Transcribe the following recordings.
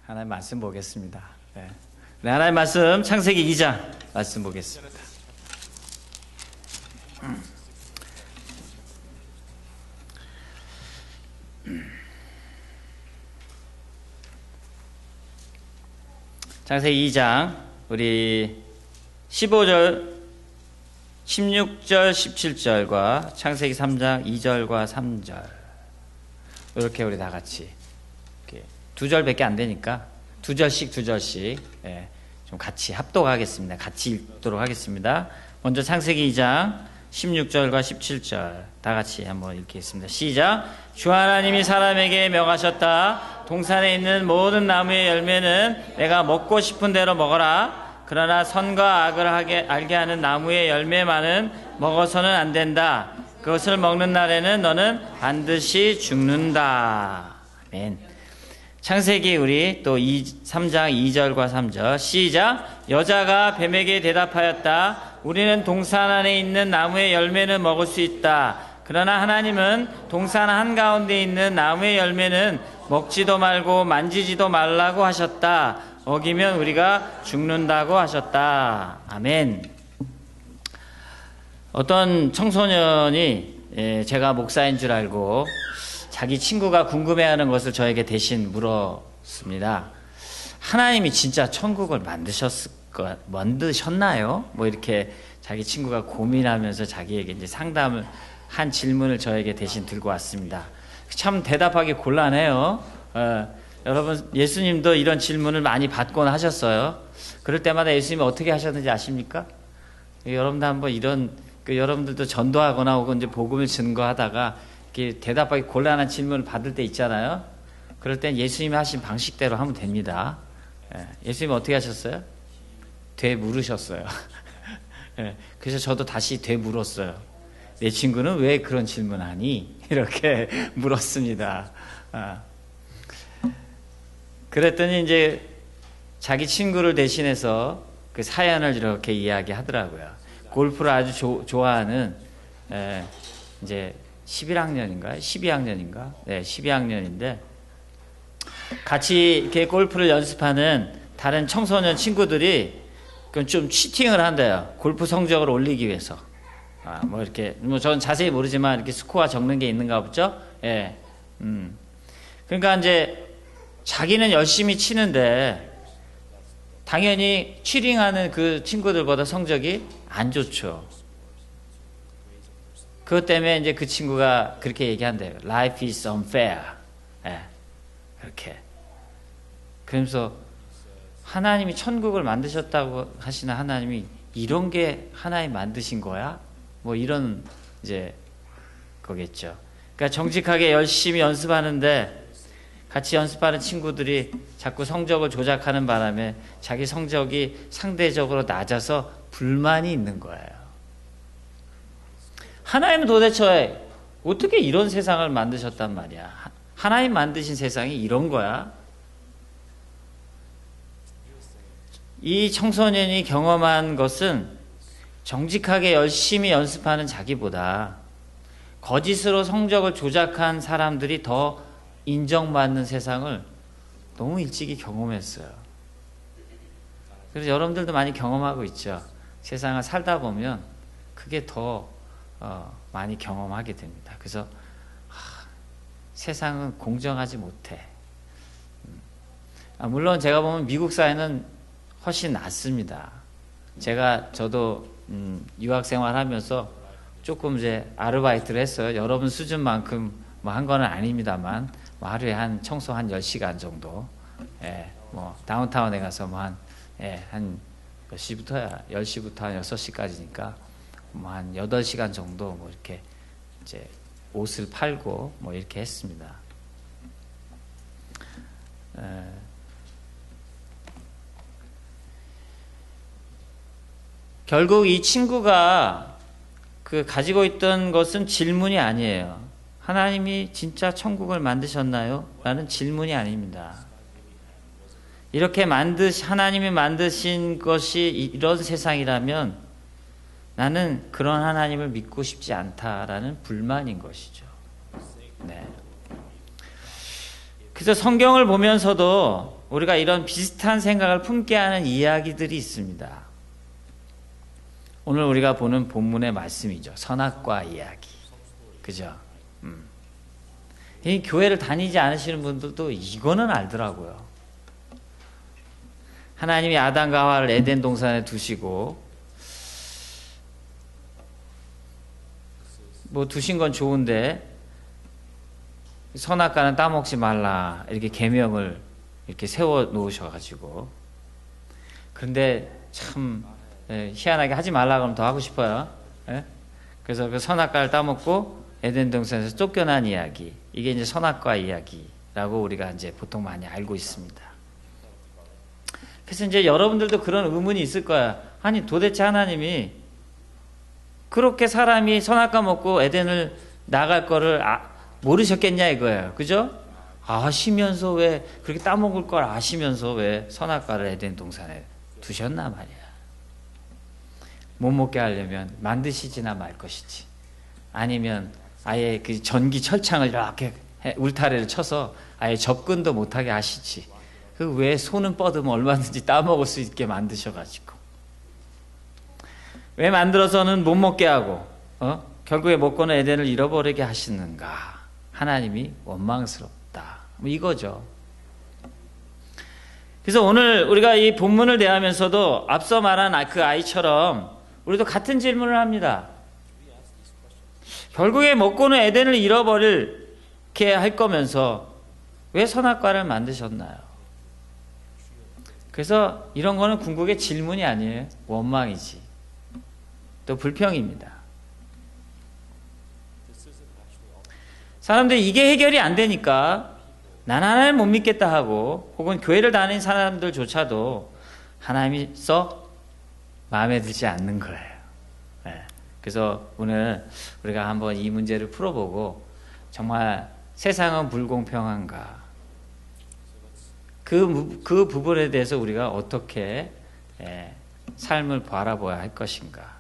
하나님 말씀 보겠습니다. 네. 네, 하나님 말씀 창세기 2장 말씀 보겠습니다. 창세기 2장 우리 15절, 16절, 17절과 창세기 3장 2절과 3절 이렇게 우리 다 같이 이렇게 두 절밖에 안 되니까 두 절씩 예, 좀 같이 합독하겠습니다. 같이 읽도록 하겠습니다. 먼저 창세기 2장 16절과 17절 다 같이 한번 읽겠습니다. 시작. 주 하나님이 사람에게 명하셨다. 동산에 있는 모든 나무의 열매는 내가 먹고 싶은 대로 먹어라. 그러나 선과 악을 알게 하는 나무의 열매만은 먹어서는 안 된다. 그것을 먹는 날에는 너는 반드시 죽는다. 아멘. 창세기 우리 또 3장 2절과 3절 시작. 여자가 뱀에게 대답하였다. 우리는 동산 안에 있는 나무의 열매는 먹을 수 있다. 그러나 하나님은 동산 한가운데 있는 나무의 열매는 먹지도 말고 만지지도 말라고 하셨다. 먹이면 우리가 죽는다고 하셨다. 아멘. 어떤 청소년이 제가 목사인 줄 알고 자기 친구가 궁금해하는 것을 저에게 대신 물었습니다. 하나님이 진짜 천국을 만드셨나요? 뭐 이렇게 자기 친구가 고민하면서 자기에게 이제 상담을 한 질문을 저에게 대신 들고 왔습니다. 참 대답하기 곤란해요. 여러분 예수님도 이런 질문을 많이 받곤 하셨어요. 그럴 때마다 예수님이 어떻게 하셨는지 아십니까? 여러분도 한번 여러분들도 전도하거나 혹은 이제 복음을 증거하다가 이렇게 대답하기 곤란한 질문을 받을 때 있잖아요. 그럴 땐 예수님이 하신 방식대로 하면 됩니다. 예수님이 어떻게 하셨어요? 되물으셨어요. 그래서 저도 다시 되물었어요. 내 친구는 왜 그런 질문하니? 이렇게 물었습니다. 그랬더니 이제 자기 친구를 대신해서 그 사연을 이렇게 이야기하더라고요. 골프를 아주 좋아하는 이제 11학년인가? 12학년인가? 네, 12학년인데 같이 이렇게 골프를 연습하는 다른 청소년 친구들이 좀 치팅을 한대요. 골프 성적을 올리기 위해서. 뭐 이렇게 저는 자세히 모르지만 이렇게 스코어 적는 게 있는가 보죠. 예. 그러니까 이제 자기는 열심히 치는데 당연히 치링하는 그 친구들보다 성적이 안 좋죠. 그것 때문에 이제 그 친구가 그렇게 얘기한대요. Life is unfair. 예. 그렇게. 그러면서 하나님이 천국을 만드셨다고 하시는 하나님이 이런 게 하나님 만드신 거야? 뭐 이런 이제 거겠죠. 그러니까 정직하게 열심히 연습하는데 같이 연습하는 친구들이 자꾸 성적을 조작하는 바람에 자기 성적이 상대적으로 낮아서 불만이 있는 거예요. 하나님은 도대체 어떻게 이런 세상을 만드셨단 말이야? 하나님 만드신 세상이 이런 거야? 이 청소년이 경험한 것은 정직하게 열심히 연습하는 자기보다 거짓으로 성적을 조작한 사람들이 더 인정받는 세상을 너무 일찍이 경험했어요. 그래서 여러분들도 많이 경험하고 있죠. 세상을 살다 보면 그게 더 많이 경험하게 됩니다. 그래서 세상은 공정하지 못해. 물론 제가 보면 미국 사회는 훨씬 낫습니다. 저도 유학 생활하면서 조금 이제 아르바이트를 했어요. 여러분 수준만큼 뭐 한 거는 아닙니다만 뭐 하루에 청소 한 10시간 정도. 예, 뭐 다운타운에 가서 뭐 한 몇 시부터야? 10시부터 한 6시까지니까 뭐 한 8시간 정도 뭐 이렇게 이제 옷을 팔고 뭐 이렇게 했습니다. 결국 이 친구가 가지고 있던 것은 질문이 아니에요. 하나님이 진짜 천국을 만드셨나요? 라는 질문이 아닙니다. 이렇게 하나님이 만드신 것이 이런 세상이라면 나는 그런 하나님을 믿고 싶지 않다라는 불만인 것이죠. 네. 그래서 성경을 보면서도 우리가 이런 비슷한 생각을 품게 하는 이야기들이 있습니다. 오늘 우리가 보는 본문의 말씀이죠. 선악과 이야기. 그죠? 이 교회를 다니지 않으시는 분들도 이거는 알더라고요. 하나님이 아담과 하와를 에덴 동산에 두시고 뭐 두신 건 좋은데 선악과는 따먹지 말라 이렇게 계명을 이렇게 세워 놓으셔가지고 그런데 참 희한하게 하지 말라 그러면 더 하고 싶어요. 그래서 그 선악과를 따먹고 에덴 동산에서 쫓겨난 이야기, 이게 이제 선악과 이야기라고 우리가 이제 보통 많이 알고 있습니다. 그래서 이제 여러분들도 그런 의문이 있을 거야. 아니 도대체 하나님이 그렇게 사람이 선악과 먹고 에덴을 나갈 거를 모르셨겠냐 이거예요. 그죠? 아시면서 왜 그렇게 따먹을 걸 아시면서 왜 선악과를 에덴 동산에 두셨나 말이야. 못 먹게 하려면 만드시지나 말 것이지. 아니면 아예 그 전기 철창을 이렇게 울타리를 쳐서 아예 접근도 못하게 하시지. 그 왜 손은 뻗으면 얼마든지 따먹을 수 있게 만드셔가지고 왜 만들어서는 못 먹게 하고 결국에 먹고는 에덴을 잃어버리게 하시는가. 하나님이 원망스럽다. 뭐 이거죠. 그래서 오늘 우리가 이 본문을 대하면서도 앞서 말한 그 아이처럼 우리도 같은 질문을 합니다. 결국에 먹고는 에덴을 잃어버리게 할 거면서 왜 선악과를 만드셨나요? 그래서 이런 거는 궁극의 질문이 아니에요. 원망이지. 또 불평입니다. 사람들이 이게 해결이 안 되니까 난 하나님 못 믿겠다 하고 혹은 교회를 다니는 사람들조차도 하나님이 썩 마음에 들지 않는 거예요. 그래서 오늘 우리가 한번 이 문제를 풀어보고 정말 세상은 불공평한가, 그 부분에 대해서 우리가 어떻게 삶을 바라봐야 할 것인가,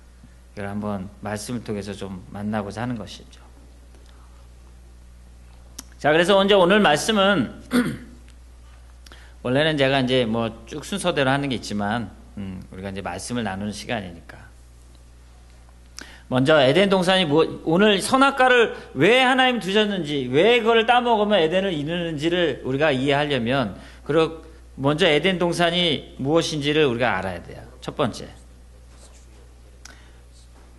이걸 한번 말씀을 통해서 좀 만나고자 하는 것이죠. 자, 그래서 오늘 말씀은 원래는 제가 이제 뭐 쭉 순서대로 하는 게 있지만 우리가 이제 말씀을 나누는 시간이니까 먼저 에덴 동산이 오늘 선악과를 왜 하나님 두셨는지, 왜 그걸 따먹으면 에덴을 잃는지를 우리가 이해하려면 그리고 먼저 에덴 동산이 무엇인지를 우리가 알아야 돼요. 첫 번째.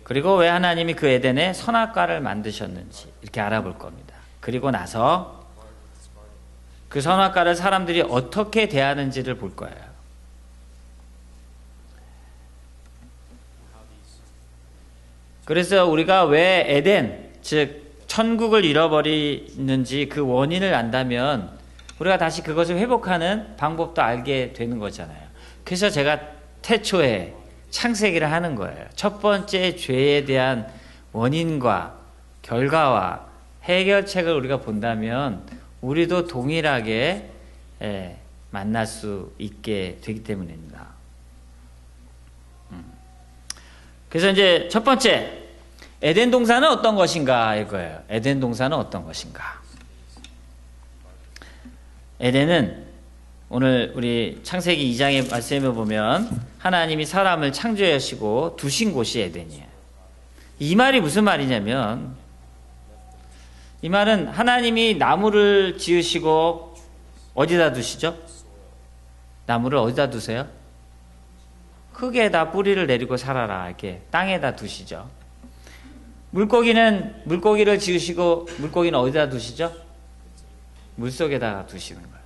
그리고 왜 하나님이 그 에덴에 선악과를 만드셨는지 이렇게 알아볼 겁니다. 그리고 나서 그 선악과를 사람들이 어떻게 대하는지를 볼 거예요. 그래서 우리가 왜 에덴, 즉 천국을 잃어버리는지 그 원인을 안다면 우리가 다시 그것을 회복하는 방법도 알게 되는 거잖아요. 그래서 제가 태초에 창세기를 하는 거예요. 첫 번째 죄에 대한 원인과 결과와 해결책을 우리가 본다면 우리도 동일하게 만날 수 있게 되기 때문입니다. 그래서 이제 첫 번째, 에덴 동산은 어떤 것인가 이거예요. 에덴 동산은 어떤 것인가. 에덴은 오늘 우리 창세기 2장의 말씀에 보면 하나님이 사람을 창조하시고 두신 곳이 에덴이에요. 이 말이 무슨 말이냐면, 이 말은 하나님이 나무를 지으시고 어디다 두시죠? 나무를 어디다 두세요? 흙에다 뿌리를 내리고 살아라 이렇게 땅에다 두시죠. 물고기를 지으시고 물고기는 어디다 두시죠? 물속에다 두시는 거예요.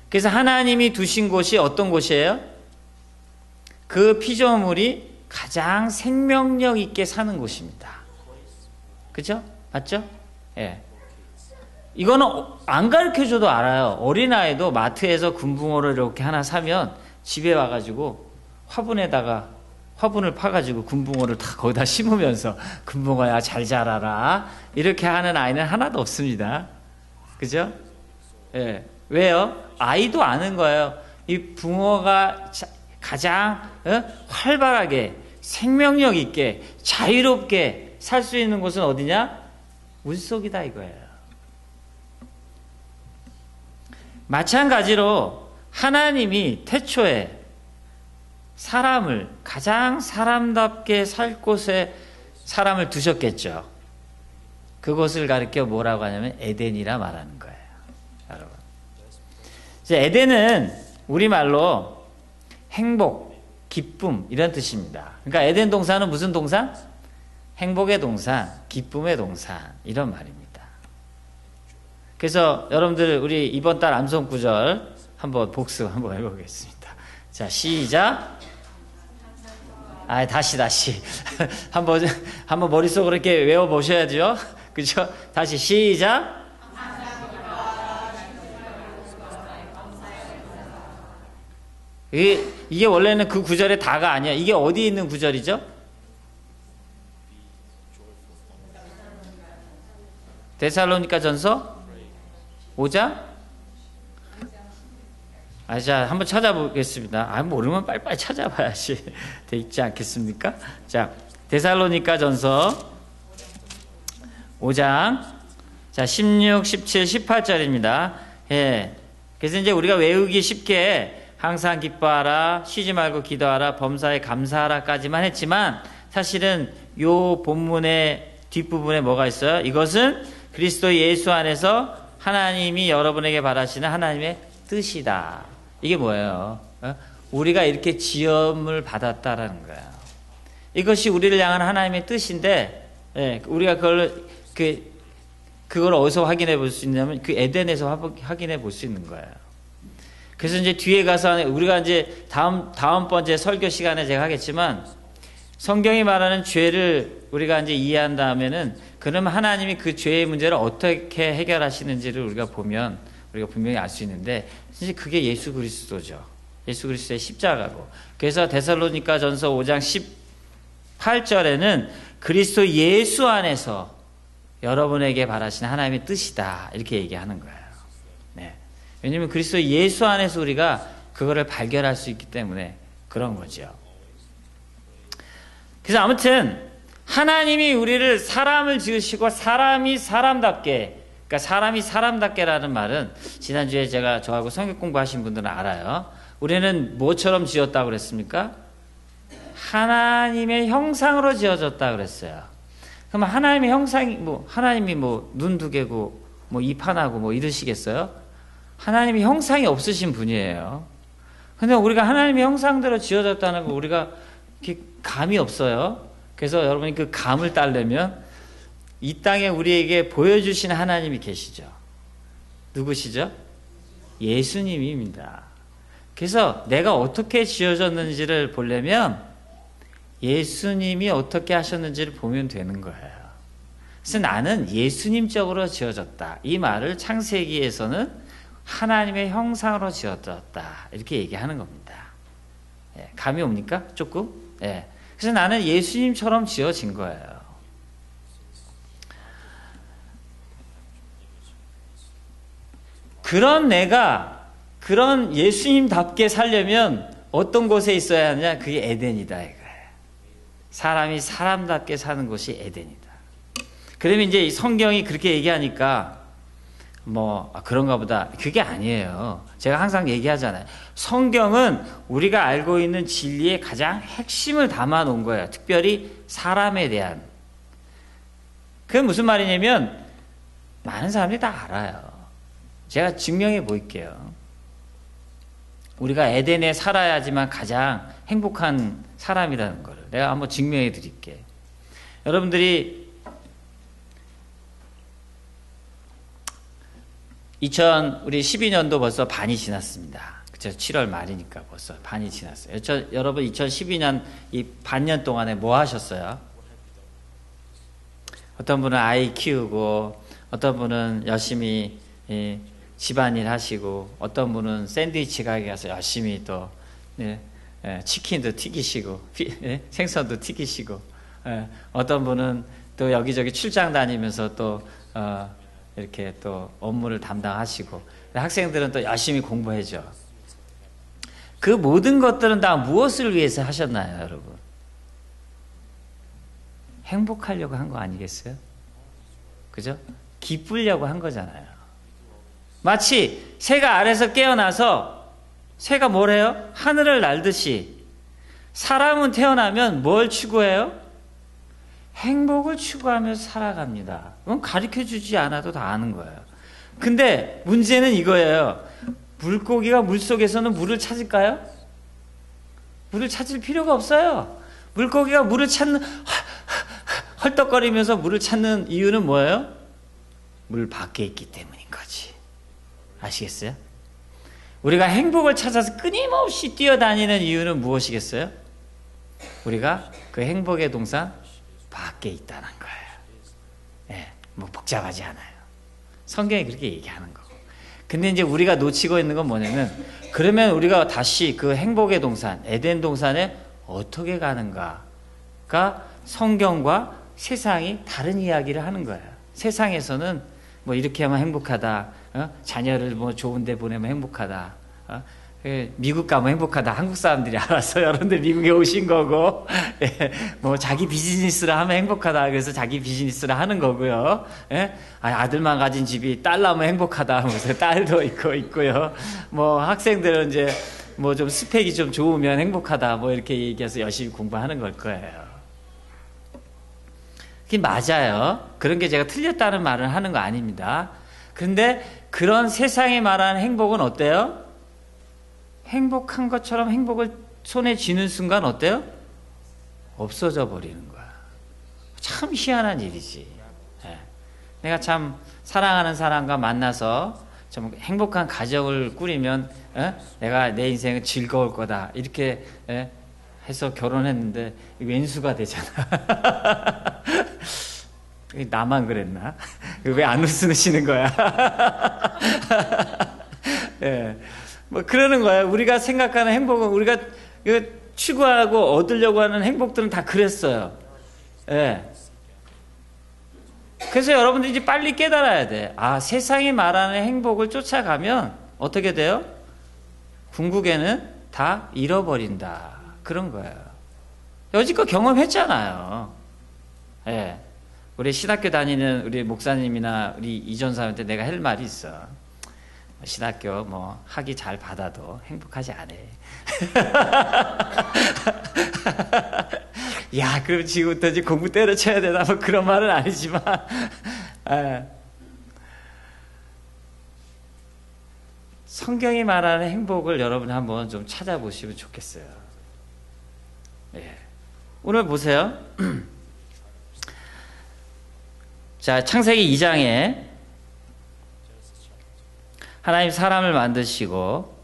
그래서 하나님이 두신 곳이 어떤 곳이에요? 그 피조물이 가장 생명력 있게 사는 곳입니다. 그죠? 맞죠? 예. 이거는 안 가르쳐줘도 알아요. 어린아이도 마트에서 금붕어를 이렇게 하나 사면 집에 와가지고 화분을 파가지고 금붕어를 다 거기다 심으면서 금붕어야 잘 자라라 이렇게 하는 아이는 하나도 없습니다. 그죠? 예. 왜요? 아이도 아는 거예요. 이 붕어가 가장 활발하게 생명력 있게 자유롭게 살 수 있는 곳은 어디냐? 물속이다 이거예요. 마찬가지로 하나님이 태초에 사람을 가장 사람답게 살 곳에 사람을 두셨겠죠. 그곳을 가리켜 뭐라고 하냐면 에덴이라 말하는 거예요. 여러분. 이제 에덴은 우리말로 행복, 기쁨 이런 뜻입니다. 그러니까 에덴 동사는 무슨 동사? 행복의 동사, 기쁨의 동사 이런 말입니다. 그래서 여러분들 우리 이번 달 암송 구절 한번 복습 한번 해보겠습니다. 자, 시작. 다시 한번 머릿속으로 이렇게 외워보셔야죠. 그죠? 다시 시작. 이게 원래는 그 구절의 다가 아니야. 이게 어디에 있는 구절이죠? 데살로니가 전서 5장? 자, 한번 찾아보겠습니다. 모르면 빨리빨리 찾아봐야지. 돼 있지 않겠습니까? 자, 데살로니가 전서 5장. 자, 16, 17, 18절입니다. 예. 그래서 이제 우리가 외우기 쉽게 항상 기뻐하라, 쉬지 말고 기도하라, 범사에 감사하라까지만 했지만 사실은 요 본문의 뒷부분에 뭐가 있어요? 이것은 그리스도 예수 안에서 하나님이 여러분에게 바라시는 하나님의 뜻이다. 이게 뭐예요? 우리가 이렇게 지음을 받았다라는 거예요. 이것이 우리를 향한 하나님의 뜻인데, 우리가 그걸 어디서 확인해 볼 수 있냐면 그 에덴에서 확인해 볼 수 있는 거예요. 그래서 이제 뒤에 가서 우리가 이제 다음번째 설교 시간에 제가 하겠지만 성경이 말하는 죄를 우리가 이제 이해한 다음에는 그러면 하나님이 그 죄의 문제를 어떻게 해결하시는지를 우리가 보면 우리가 분명히 알 수 있는데 이제 그게 예수 그리스도죠. 예수 그리스도의 십자가고. 그래서 데살로니가 전서 5장 18절에는 그리스도 예수 안에서 여러분에게 바라시는 하나님의 뜻이다. 이렇게 얘기하는 거예요. 네. 왜냐하면 그리스도 예수 안에서 우리가 그거를 발견할 수 있기 때문에 그런 거죠. 그래서 아무튼 하나님이 우리를 사람을 지으시고 사람이 사람답게, 그러니까 사람이 사람답게라는 말은 지난주에 제가 저하고 성경 공부하신 분들은 알아요. 우리는 뭐처럼 지었다고 그랬습니까? 하나님의 형상으로 지어졌다 그랬어요. 그럼 하나님의 형상이 하나님이 눈 두 개고 입 하나고 이러시겠어요? 하나님이 형상이 없으신 분이에요. 근데 우리가 하나님의 형상대로 지어졌다는 거 우리가 이렇게 감이 없어요. 그래서 여러분이 그 감을 따려면 이 땅에 우리에게 보여주신 하나님이 계시죠. 누구시죠? 예수님입니다. 그래서 내가 어떻게 지어졌는지를 보려면 예수님이 어떻게 하셨는지를 보면 되는 거예요. 그래서 나는 예수님적으로 지어졌다. 이 말을 창세기에서는 하나님의 형상으로 지어졌다. 이렇게 얘기하는 겁니다. 감이 옵니까? 조금? 그래서 나는 예수님처럼 지어진 거예요. 그런 내가 그런 예수님답게 살려면 어떤 곳에 있어야 하느냐? 그게 에덴이다 이거예요. 사람이 사람답게 사는 곳이 에덴이다. 그러면 이제 성경이 그렇게 얘기하니까 그런가 보다. 그게 아니에요. 제가 항상 얘기하잖아요. 성경은 우리가 알고 있는 진리의 가장 핵심을 담아 놓은 거예요. 특별히 사람에 대한. 그게 무슨 말이냐면 많은 사람들이 다 알아요. 제가 증명해 보일게요. 우리가 에덴에 살아야지만 가장 행복한 사람이라는 걸 내가 한번 증명해 드릴게. 여러분들이 우리 12년도 벌써 반이 지났습니다. 그쵸? 7월 말이니까 벌써 반이 지났어요. 여러분 2012년 이 반년 동안에 뭐 하셨어요? 어떤 분은 아이 키우고, 어떤 분은 열심히 집안일 하시고, 어떤 분은 샌드위치 가게 가서 열심히 또 치킨도 튀기시고, 생선도 튀기시고, 어떤 분은 또 여기저기 출장 다니면서 또 이렇게 또 업무를 담당하시고, 학생들은 또 열심히 공부해줘. 그 모든 것들은 다 무엇을 위해서 하셨나요, 여러분? 행복하려고 한 거 아니겠어요? 그죠? 기쁘려고 한 거잖아요. 마치 새가 알에서 깨어나서 새가 뭘 해요? 하늘을 날듯이. 사람은 태어나면 뭘 추구해요? 행복을 추구하면서 살아갑니다. 그건 가르쳐주지 않아도 다 아는 거예요. 근데 문제는 이거예요. 물고기가 물속에서는 물을 찾을까요? 물을 찾을 필요가 없어요. 물고기가 물을 찾는, 헐떡거리면서 물을 찾는 이유는 뭐예요? 물 밖에 있기 때문인 거지. 아시겠어요? 우리가 행복을 찾아서 끊임없이 뛰어다니는 이유는 무엇이겠어요? 우리가 그 행복의 동산 밖에 있다는 거예요. 예, 뭐 복잡하지 않아요. 성경이 그렇게 얘기하는 거고. 근데 이제 우리가 놓치고 있는 건 뭐냐면, 그러면 우리가 다시 그 행복의 동산, 에덴 동산에 어떻게 가는가가 성경과 세상이 다른 이야기를 하는 거예요. 세상에서는 뭐 이렇게 하면 행복하다, 자녀를 뭐 좋은 데 보내면 행복하다, 미국 가면 행복하다. 한국 사람들이 알아서 여러분들 미국에 오신 거고, 예, 뭐 자기 비즈니스를 하면 행복하다. 그래서 자기 비즈니스를 하는 거고요. 예? 아들만 가진 집이 딸 나면 행복하다. 그래서 딸도 있고요. 뭐 학생들은 이제 뭐 좀 스펙이 좀 좋으면 행복하다. 뭐 이렇게 얘기해서 열심히 공부하는 걸 거예요. 그게 맞아요. 그런 게 제가 틀렸다는 말을 하는 거 아닙니다. 그런데 그런 세상이 말하는 행복은 어때요? 행복한 것처럼 행복을 손에 쥐는 순간 어때요? 없어져 버리는 거야. 참 희한한 일이지. 예. 내가 참 사랑하는 사람과 만나서 좀 행복한 가정을 꾸리면, 내가 내 인생은 즐거울 거다. 이렇게, 해서 결혼했는데 왼수가 되잖아. 나만 그랬나? 왜 안 웃으시는 거야? 예. 뭐 그러는 거예요. 우리가 생각하는 행복은, 우리가 추구하고 얻으려고 하는 행복들은 다 그랬어요. 예. 그래서 여러분들이 이제 빨리 깨달아야 돼. 아, 세상이 말하는 행복을 쫓아가면 어떻게 돼요? 궁극에는 다 잃어버린다. 그런 거예요. 여지껏 경험했잖아요. 예. 우리 신학교 다니는 우리 목사님이나 우리 이전사한테 내가 할 말이 있어. 신학교 뭐 학위 잘 받아도 행복하지 않아. 야, 그럼 지금부터 이제 공부 때려쳐야 되나? 뭐 그런 말은 아니지만, 성경이 말하는 행복을 여러분 한번 좀 찾아보시면 좋겠어요. 예. 오늘 보세요. 자, 창세기 2장에 하나님 사람을 만드시고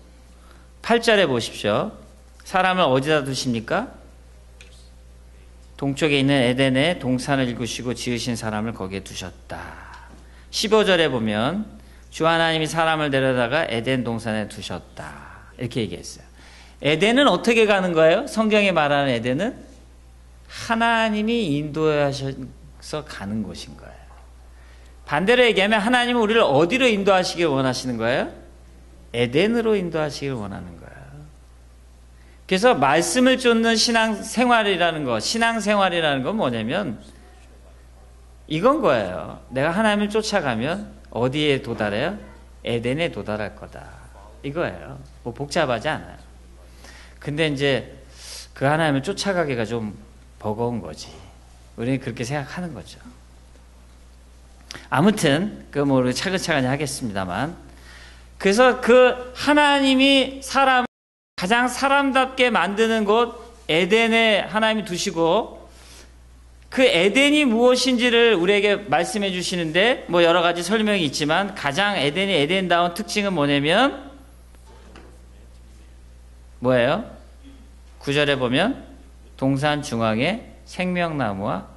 8절에 보십시오. 사람을 어디다 두십니까? 동쪽에 있는 에덴에 동산을 일구시고 지으신 사람을 거기에 두셨다. 15절에 보면 주 하나님이 사람을 데려다가 에덴 동산에 두셨다. 이렇게 얘기했어요. 에덴은 어떻게 가는 거예요? 성경에 말하는 에덴은 하나님이 인도하셔서 가는 곳인 거예요. 반대로 얘기하면 하나님은 우리를 어디로 인도하시길 원하시는 거예요? 에덴으로 인도하시길 원하는 거예요. 그래서 말씀을 쫓는 신앙생활이라는 거, 신앙생활이라는 건 뭐냐면 이건 거예요. 내가 하나님을 쫓아가면 어디에 도달해요? 에덴에 도달할 거다. 이거예요. 뭐 복잡하지 않아요. 근데 이제 그 하나님을 쫓아가기가 좀 버거운 거지. 우리는 그렇게 생각하는 거죠. 아무튼 그 뭐 차근차근히 하겠습니다만, 그래서 그 하나님이 사람 가장 사람답게 만드는 곳 에덴에 하나님이 두시고, 그 에덴이 무엇인지를 우리에게 말씀해 주시는데 뭐 여러 가지 설명이 있지만 가장 에덴이 에덴다운 특징은 뭐냐면 뭐예요? 9절에 보면 동산 중앙에 생명나무와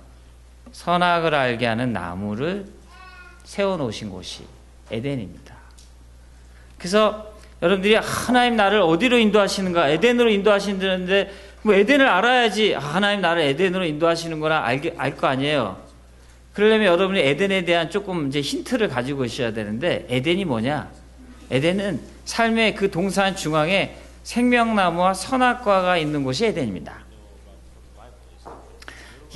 선악을 알게 하는 나무를 세워놓으신 곳이 에덴입니다. 그래서 여러분들이 하나님 나를 어디로 인도하시는가? 에덴으로 인도하시는데 뭐 에덴을 알아야지 하나님 나를 에덴으로 인도하시는 거라 알 거 아니에요. 그러려면 여러분이 에덴에 대한 조금 이제 힌트를 가지고 있어야 되는데, 에덴이 뭐냐? 에덴은 삶의 그 동산 중앙에 생명나무와 선악과가 있는 곳이 에덴입니다.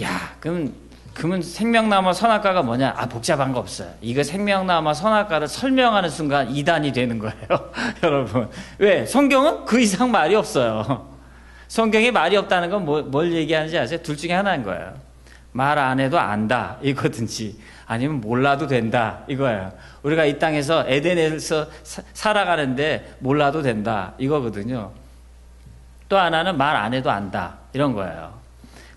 야, 그럼 그러면 생명나무와 선악과가 뭐냐? 복잡한 거 없어요. 이거 생명나무와 선악과를 설명하는 순간 이단이 되는 거예요. 여러분. 왜? 성경은 그 이상 말이 없어요. 성경에 말이 없다는 건 뭘 얘기하는지 아세요? 둘 중에 하나인 거예요. 말 안 해도 안다 이거든지 아니면 몰라도 된다 이거예요. 우리가 이 땅에서 에덴에서 살아가는데 몰라도 된다 이거거든요. 또 하나는 말 안 해도 안다 이런 거예요.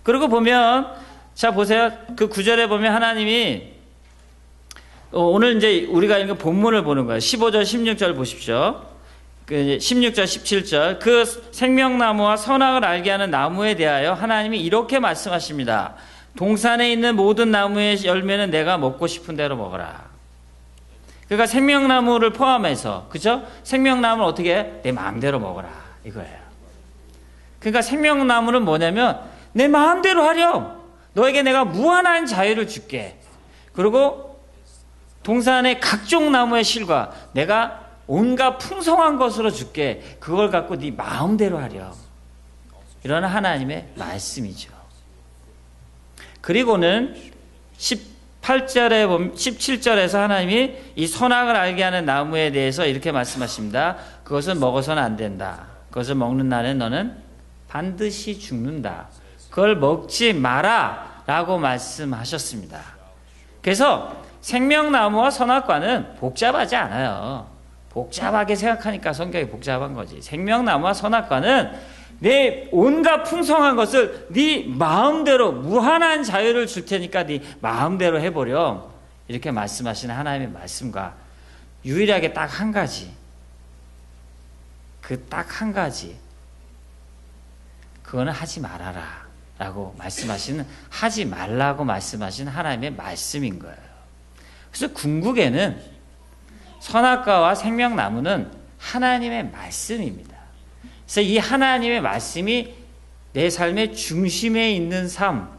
그리고 보면 자 보세요. 그 9절에 보면 하나님이 오늘 이제 우리가 읽은 본문을 보는 거예요. 15절 16절 보십시오. 16절 17절 그 생명나무와 선악을 알게 하는 나무에 대하여 하나님이 이렇게 말씀하십니다. 동산에 있는 모든 나무의 열매는 내가 먹고 싶은 대로 먹어라. 그러니까 생명나무를 포함해서 그죠? 생명나무를 어떻게 해? 내 마음대로 먹어라 이거예요. 그러니까 생명나무는 뭐냐면 내 마음대로 하렴. 너에게 내가 무한한 자유를 줄게. 그리고 동산의 각종 나무의 실과 내가 온갖 풍성한 것으로 줄게. 그걸 갖고 네 마음대로 하렴. 이런 하나님의 말씀이죠. 그리고는 18절에 보면 17절에서 하나님이 이 선악을 알게 하는 나무에 대해서 이렇게 말씀하십니다. 그것은 먹어서는 안 된다. 그것을 먹는 날엔 너는 반드시 죽는다. 그걸 먹지 마라 라고 말씀하셨습니다. 그래서 생명나무와 선악과는 복잡하지 않아요. 복잡하게 생각하니까 성경이 복잡한 거지. 생명나무와 선악과는 내 온갖 풍성한 것을 네 마음대로 무한한 자유를 줄 테니까 네 마음대로 해보렴. 이렇게 말씀하시는 하나님의 말씀과 유일하게 딱 한 가지, 그 딱 한 가지, 그거는 하지 말아라 라고 말씀하시는, 하지 말라고 말씀하시는 하나님의 말씀인 거예요. 그래서 궁극에는 선악과와 생명나무는 하나님의 말씀입니다. 그래서 이 하나님의 말씀이 내 삶의 중심에 있는 삶,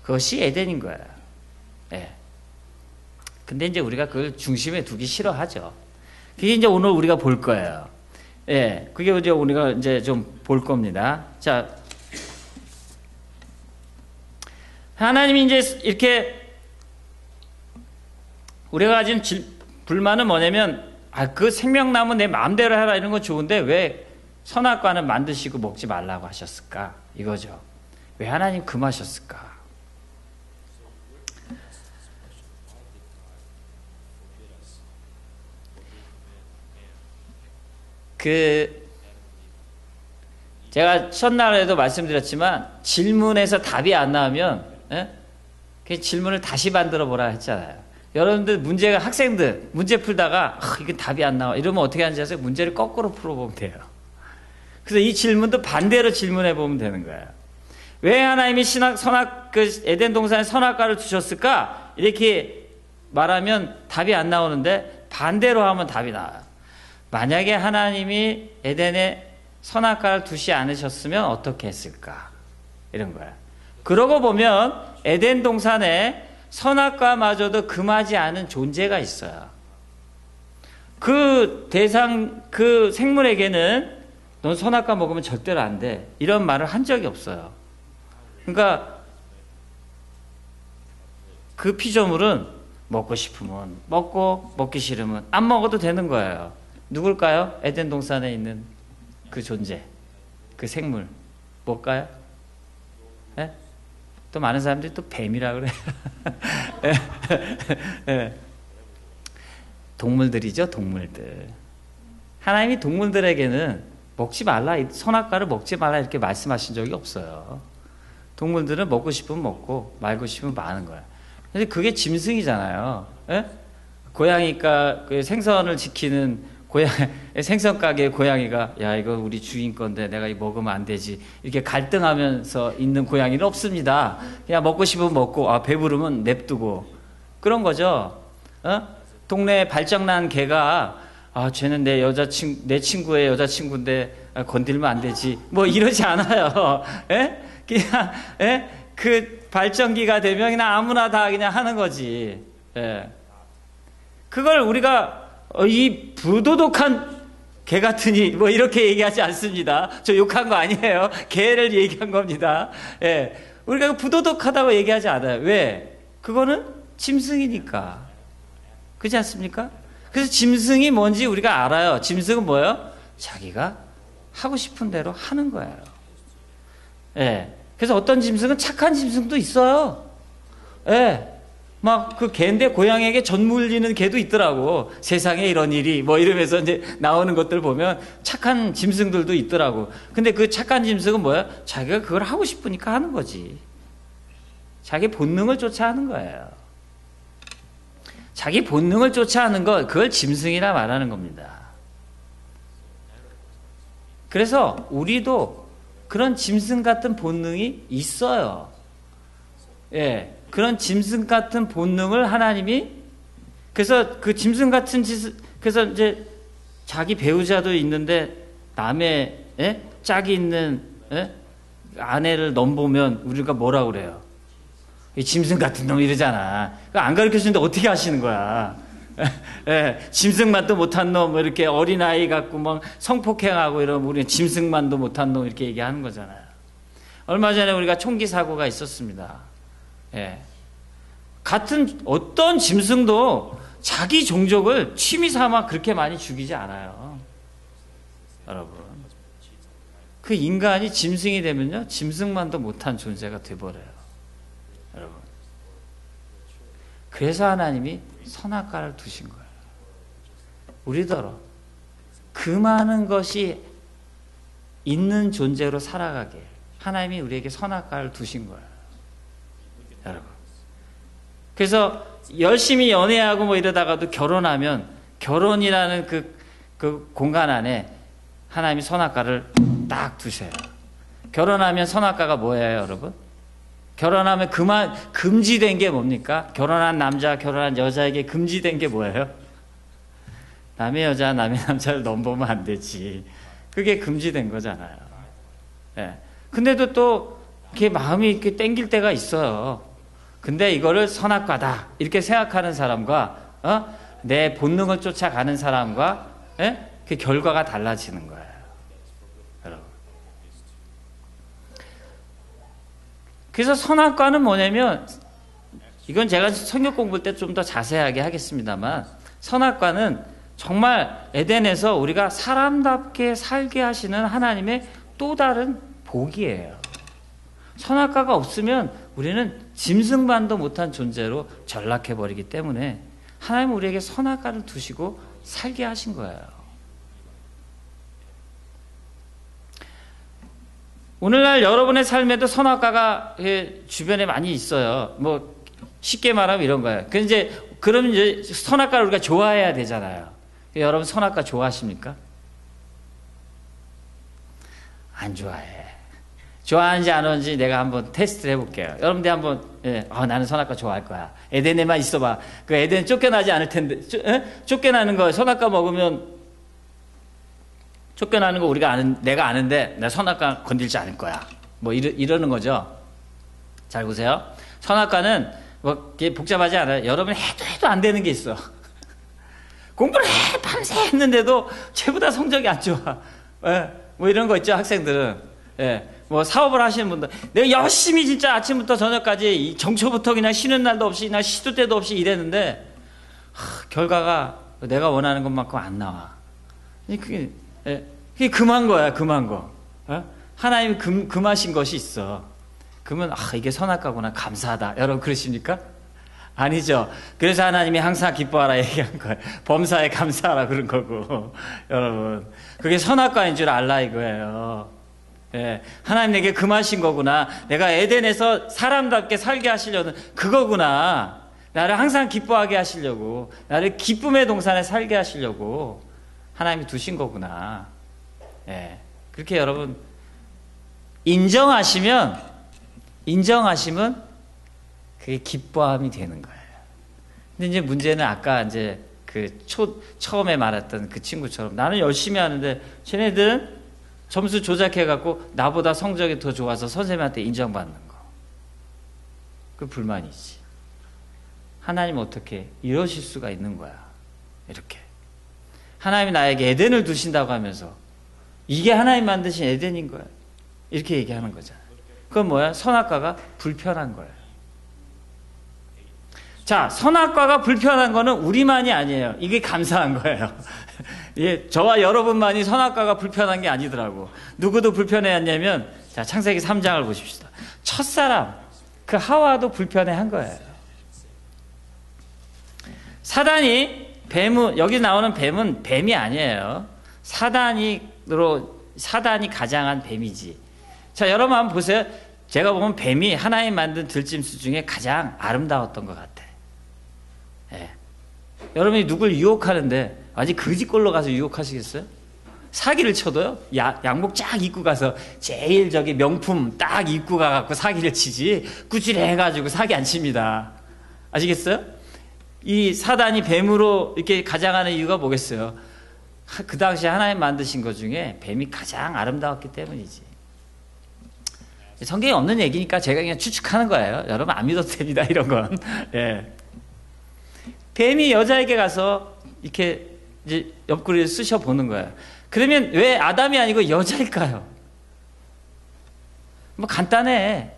그것이 에덴인 거예요. 예. 근데 이제 우리가 그걸 중심에 두기 싫어하죠. 그게 이제 오늘 우리가 볼 거예요. 예. 그게 이제 우리가 이제 좀 볼 겁니다. 자. 하나님이 이제 이렇게 우리가 가진 불만은 뭐냐면, 그 생명나무 내 마음대로 해라 이런 건 좋은데 왜 선악과는 만드시고 먹지 말라고 하셨을까? 이거죠. 왜 하나님 금하셨을까? 제가 첫날에도 말씀드렸지만 질문에서 답이 안 나오면 그 질문을 다시 만들어 보라 했잖아요. 여러분들 문제가, 학생들 문제 풀다가 이게 답이 안 나와 이러면 어떻게 하는지 아세요? 문제를 거꾸로 풀어보면 돼요. 그래서 이 질문도 반대로 질문해 보면 되는 거예요. 왜 하나님이 에덴 동산에 선악과를 주셨을까? 이렇게 말하면 답이 안 나오는데 반대로 하면 답이 나와요. 만약에 하나님이 에덴에 선악과를 두지 않으셨으면 어떻게 했을까? 이런 거예요. 그러고 보면 에덴 동산에 선악과마저도 금하지 않은 존재가 있어요. 그 생물에게는 넌 선악과 먹으면 절대로 안 돼. 이런 말을 한 적이 없어요. 그러니까 그 피조물은 먹고 싶으면 먹고 먹기 싫으면 안 먹어도 되는 거예요. 누굴까요? 에덴 동산에 있는 그 존재, 그 생물. 뭘까요? 네? 또 많은 사람들이 또 뱀이라 그래요. 네. 동물들이죠, 동물들. 하나님이 동물들에게는 먹지 말라, 선악과를 먹지 말라 이렇게 말씀하신 적이 없어요. 동물들은 먹고 싶으면 먹고 말고 싶으면 마는 거야. 근데 그게 짐승이잖아요. 예? 고양이가 그 생선을 지키는 생선 가게의 고양이가 야 이거 우리 주인 건데 내가 이거 먹으면 안 되지 이렇게 갈등하면서 있는 고양이는 없습니다. 그냥 먹고 싶으면 먹고 배부르면 냅두고 그런 거죠. 동네에 발정난 개가 쟤는 내 친구의 여자친구인데 건들면 안 되지 뭐 이러지 않아요. 예? 그냥 그 발정기가 되면 그냥 아무나 다 그냥 하는 거지. 예. 그걸 우리가 이 부도덕한 개 같으니 뭐 이렇게 얘기하지 않습니다. 저 욕한 거 아니에요. 개를 얘기한 겁니다. 예. 우리가 부도덕하다고 얘기하지 않아요. 왜? 그거는 짐승이니까. 그렇지 않습니까? 그래서 짐승이 뭔지 우리가 알아요. 짐승은 뭐예요? 자기가 하고 싶은 대로 하는 거예요. 예. 그래서 어떤 짐승은 착한 짐승도 있어요. 예. 막 그 개인데 고양이에게 젖 물리는 개도 있더라고. 세상에 이런 일이 뭐 이러면서 이제 나오는 것들 보면 착한 짐승들도 있더라고. 근데 그 착한 짐승은 뭐야? 자기가 그걸 하고 싶으니까 하는 거지. 자기 본능을 쫓아 하는 거예요. 자기 본능을 쫓아 하는 것, 그걸 짐승이라 말하는 겁니다. 그래서 우리도 그런 짐승 같은 본능이 있어요. 예. 그런 짐승 같은 본능을 하나님이, 그래서 그 짐승 같은 짓을, 그래서 이제 자기 배우자도 있는데 남의 짝이 있는 아내를 넘보면 우리가 뭐라 그래요? 이 짐승 같은 놈 이러잖아. 안 가르쳐 주는데 어떻게 하시는 거야? 예, 짐승만도 못한 놈, 이렇게 어린아이 같고 막 성폭행하고 이러면 우리는 짐승만도 못한 놈 이렇게 얘기하는 거잖아요. 얼마 전에 우리가 총기 사고가 있었습니다. 예. 같은 어떤 짐승도 자기 종족을 취미 삼아 그렇게 많이 죽이지 않아요. 여러분. 그 인간이 짐승이 되면요, 짐승만도 못한 존재가 돼버려요. 여러분. 그래서 하나님이 선악과를 두신 거예요. 우리더러 그 많은 것이 있는 존재로 살아가게 하나님이 우리에게 선악과를 두신 거예요. 여러분. 그래서 열심히 연애하고 뭐 이러다가도 결혼하면 결혼이라는 그 공간 안에 하나님이 선악과를 딱 두세요. 결혼하면 선악과가 뭐예요, 여러분? 결혼하면 금지된 게 뭡니까? 결혼한 남자, 결혼한 여자에게 금지된 게 뭐예요? 남의 여자, 남의 남자를 넘보면 안 되지. 그게 금지된 거잖아요. 예. 근데도 또 이렇게 마음이 이렇게 땡길 때가 있어요. 근데 이거를 선악과다 이렇게 생각하는 사람과 내 본능을 쫓아가는 사람과 그 결과가 달라지는 거예요. 여러분. 그래서 선악과는 뭐냐면, 이건 제가 성경 공부할 때 좀 더 자세하게 하겠습니다만, 선악과는 정말 에덴에서 우리가 사람답게 살게 하시는 하나님의 또 다른 복이에요. 선악과가 없으면 우리는 짐승만도 못한 존재로 전락해버리기 때문에 하나님은 우리에게 선악과를 두시고 살게 하신 거예요. 오늘날 여러분의 삶에도 선악과가 주변에 많이 있어요. 뭐 쉽게 말하면 이런 거예요. 그럼 이제 선악과를 우리가 좋아해야 되잖아요. 여러분 선악과 좋아하십니까? 안 좋아해. 좋아하는지 안 하는지 내가 한번 테스트를 해볼게요. 여러분들 한번, 나는 선악과 좋아할 거야. 에덴에만 있어봐. 그 에덴 쫓겨나지 않을 텐데, 쫓겨나는 거, 선악과 먹으면, 쫓겨나는 거 내가 아는데, 내가 선악과 건들지 않을 거야. 뭐, 이러는 거죠. 잘 보세요. 선악과는, 뭐, 복잡하지 않아요. 여러분이 해도 안 되는 게 있어. 공부를 밤새 했는데도, 쟤보다 성적이 안 좋아. 뭐 이런 거 있죠, 학생들은. 뭐 사업을 하시는 분들, 내가 열심히 진짜 아침부터 저녁까지 정초부터 그냥 쉬는 날도 없이 그냥 시도 때도 없이 일했는데 결과가 내가 원하는 것만큼 안 나와. 그게 금한 거야, 금한 거. 하나님이 금하신 것이 있어. 그러면 이게 선악과구나, 감사하다. 여러분 그러십니까? 아니죠. 그래서 하나님이 항상 기뻐하라 얘기한 거예요. 범사에 감사하라 그런 거고. 여러분 그게 선악과인 줄 알라 이거예요. 하나님 내게 금하신 거구나. 내가 에덴에서 사람답게 살게 하시려는 그거구나. 나를 항상 기뻐하게 하시려고, 나를 기쁨의 동산에 살게 하시려고 하나님이 두신 거구나. 그렇게 여러분 인정하시면 그게 기뻐함이 되는 거예요. 근데 이제 문제는 아까 이제 처음에 말했던 그 친구처럼 나는 열심히 하는데 쟤네들은 점수 조작해갖고 나보다 성적이 더 좋아서 선생님한테 인정받는 거. 그 불만이지. 하나님 어떻게 이러실 수가 있는 거야. 이렇게. 하나님이 나에게 에덴을 두신다고 하면서 이게 하나님 만드신 에덴인 거야. 이렇게 얘기하는 거잖아. 그건 뭐야? 선악과가 불편한 거예요. 자, 선악과가 불편한 거는 우리만이 아니에요. 이게 감사한 거예요. 예, 저와 여러분만이 선악과가 불편한 게 아니더라고. 누구도 불편해했냐면, 자, 창세기 3장을 보십시다. 첫사람, 그 하와도 불편해한 거예요. 사단이 여기 나오는 뱀은 뱀이 아니에요. 사단이 가장한 뱀이지. 자, 여러분 한번 보세요. 제가 보면 뱀이 하나님 만든 들짐승 중에 가장 아름다웠던 것 같아. 예. 여러분이 누굴 유혹하는데 아직 거지꼴로 가서 유혹하시겠어요? 사기를 쳐도요, 양복 쫙 입고 가서 제일 저기 명품 딱 입고 가갖고 사기를 치지, 꾸질해가지고 사기 안 칩니다. 아시겠어요? 이 사단이 뱀으로 이렇게 가장하는 이유가 뭐겠어요? 그 당시에 하나님 만드신 것 중에 뱀이 가장 아름다웠기 때문이지. 성경에 없는 얘기니까 제가 그냥 추측하는 거예요. 여러분 안 믿어도 됩니다, 이런 건. 예. 뱀이 여자에게 가서 이렇게 이제 옆구리를 쑤셔 보는 거예요. 그러면 왜 아담이 아니고 여자일까요? 뭐 간단해.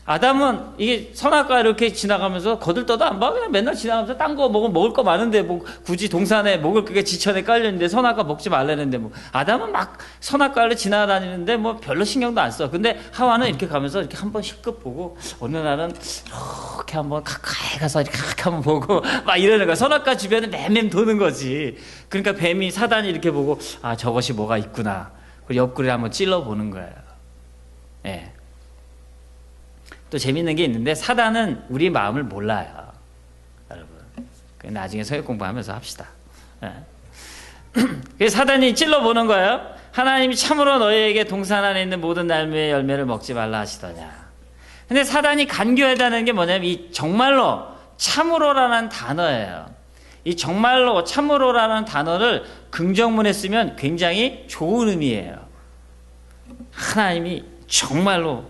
아담은 이게 선악과 이렇게 지나가면서 거들떠도 안 봐. 그냥 맨날 지나가면서 딴 거 먹을 거 많은데 뭐 굳이 동산에 먹을 게 지천에 깔려있는데 선악과 먹지 말라는데 뭐 아담은 막 선악과를 지나다니는데 뭐 별로 신경도 안 써. 근데 하와는 이렇게 가면서 이렇게 한번 실컷 보고 어느 날은 이렇게 한번 가까이 가서 이렇게 한번 보고 막 이러는 거야. 선악과 주변에 맴맴 도는 거지. 그러니까 뱀이 사단이 이렇게 보고 아 저것이 뭐가 있구나. 그리고 옆구리를 한번 찔러보는 거예요. 예. 또 재밌는 게 있는데 사단은 우리 마음을 몰라요. 여러분. 나중에 서역 공부하면서 합시다. 그래서 사단이 찔러보는 거예요. 하나님이 참으로 너희에게 동산 안에 있는 모든 나무의 열매를 먹지 말라 하시더냐. 근데 사단이 간교하다는 게 뭐냐면 이 정말로 참으로라는 단어예요. 이 정말로 참으로라는 단어를 긍정문에 쓰면 굉장히 좋은 의미예요. 하나님이 정말로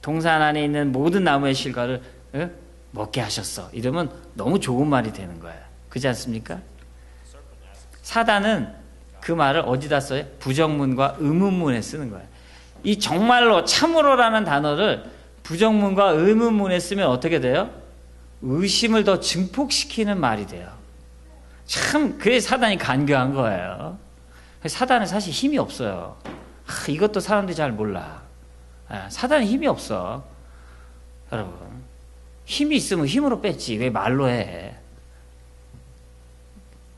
동산 안에 있는 모든 나무의 실과를 먹게 하셨어. 이러면 너무 좋은 말이 되는 거예요. 그렇지 않습니까? 사단은 그 말을 어디다 써요? 부정문과 의문문에 쓰는 거예요. 이 정말로 참으로라는 단어를 부정문과 의문문에 쓰면 어떻게 돼요? 의심을 더 증폭시키는 말이 돼요. 참 그게 사단이 간교한 거예요. 사단은 사실 힘이 없어요. 이것도 사람들이 잘 몰라. 사단은 힘이 없어. 여러분 힘이 있으면 힘으로 뺐지 왜 말로 해.